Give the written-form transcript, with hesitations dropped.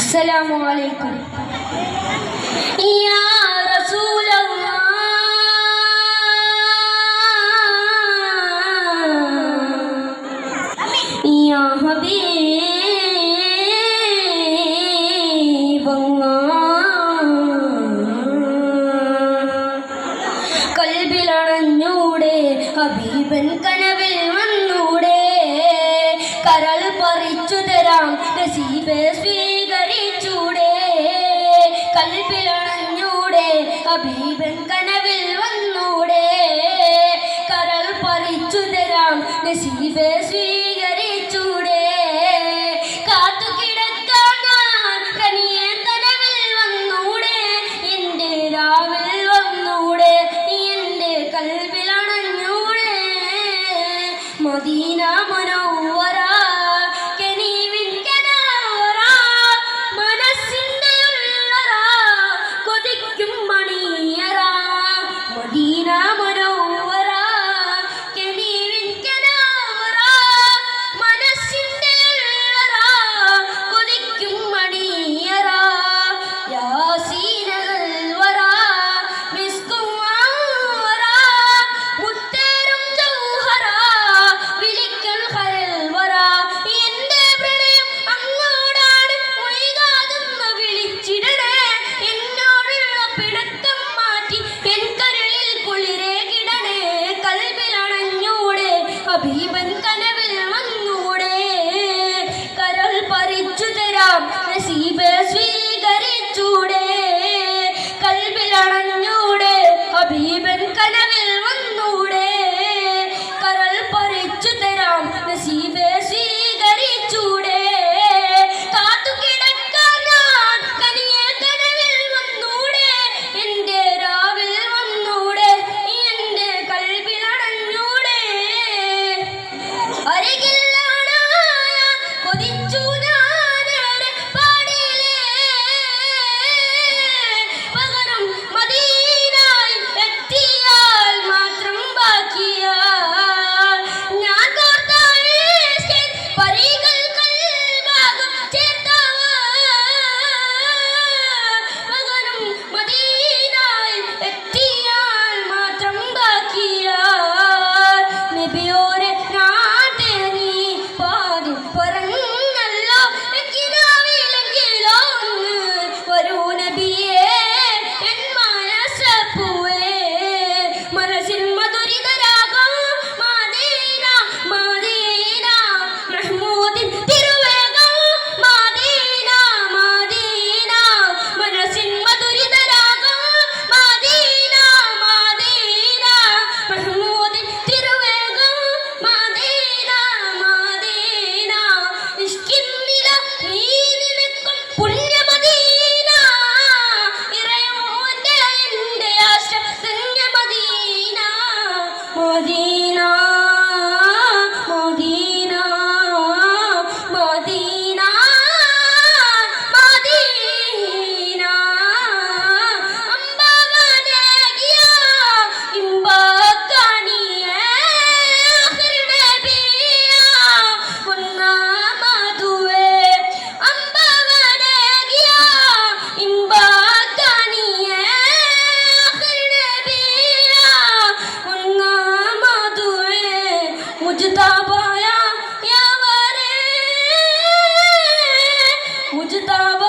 अस्सलामु अलैकुम या रसूल अल्लाह या हबीब കൽബിലണഞ്ഞൂടെ ഹബീബൻ കനവിൽ വന്നൂടെ കരൾ പറിച്ചു തരാം നസീബെ സ്വീകരിച്ചൂടെ കൽബിലണഞ്ഞൂടെ ഹബീബൻ കനവിൽ വന്നൂടെ കരൾ പറിച്ചു തരാം നസീബെ സ്വീകരിച്ചൂടെ കാത്തു കിടക്കാൻ ഞാൻ കനിയെ കനവിൽ വന്നൂടെ എൻ്റെ രാവിൽ വന്നൂടെ എൻ്റെ കൽബിലണഞ്ഞൂടെ മദീന മനോവര കനീവിൻ കനവര മനസ്സിൻ്റെ ഉള്ളറ കൊതിക്കും മണിയറ മദീന മനോവര കനീവിൻ കനവര മനസ്സിൻ്റെ ഉള്ളറ കൊതിക്കും മണിയറ യാസീനകൾ വര മിസ്കും വര മുത്തേറും ജൗഹറ വിളിക്കൽ ഖൽൽ വര എൻ്റെ പ്രണയം അങ്ങോടാണ് ഒഴുകാതെന്ന് വിളിച്ചിടണേ എന്നോടുള്ള പിണക്കം മാറ്റി എൻ കരളിൽ കുളിരേകിടണേ കൽബിലണഞ്ഞൂടെ ഹബീബൻ കനവിൽ വന്നൂടെ കരൾ പറിച്ചു തരാം നസീബെ സ്വീകരിച്ചൂടെ കൽബിലണഞ്ഞൂടെ ഹബീബൻ കനവിൽ വന്നൂടെ കരൾ പറിച്ചു തരാം നസീബെ സ്വീകരിച്ചൂടെ കാത്തു കിടക്കാൻ ഞാൻ കനിയെ കനവിൽ വന്നൂടെ എൻ്റെ രാവിൽ വന്നൂടെ എൻ്റെ കൽബിലണഞ്ഞൂടെ അരികിലാണ് കൊതിച്ചു ഞാനേറെ പാടിയിലേ പകരം മദീനയിൽ എത്തിയാൽ മാത്രം ബാക്കിയാൽ ഞാൻ കോർത്ത ഇഷ്കിൻ പരികൾ കൽഭാഗം ചേർത്തവർ പകരം മദീനയിൽ എത്തിയാൽ മാത്രം ബാക്കിയാൽ നബിയോരെ നാട്ടെ നീ പാടി പറഞ്ഞല്ലോ എങ്കിലാവിലെങ്കിലോ ഒന്ന് വരൂ നബിയേ എൻ മനസ്സപ്പുവേ മനസ്സിൽ മധുരിതരാഗം മദീന മദീന മഹ്മൂദിൻ തിരുവേഗം മദീന മദീന മനസ്സിൽ മധുരിതരാഗം മദീന മദീന മഹ്മൂദിൻ തിരുവേഗം മദീന മദീന ഇഷ്കിന്നില നീ നിനക്കും പുണ്യമദീന ഇറയോന്റെ എൻ്റെ ആശ ധന്യമദീന മദീന മദീന മദീന മദീന അമ്പവനേകിയ ഇമ്പക്കനിയേ നബിയ പൊന്നാമതുവേ അമ്പവനേകിയ ഇമ്പക്കനിയേ നബിയ പൊന്നാമതുവേ മുജ്തബായ യാവരേ മുജ്തബ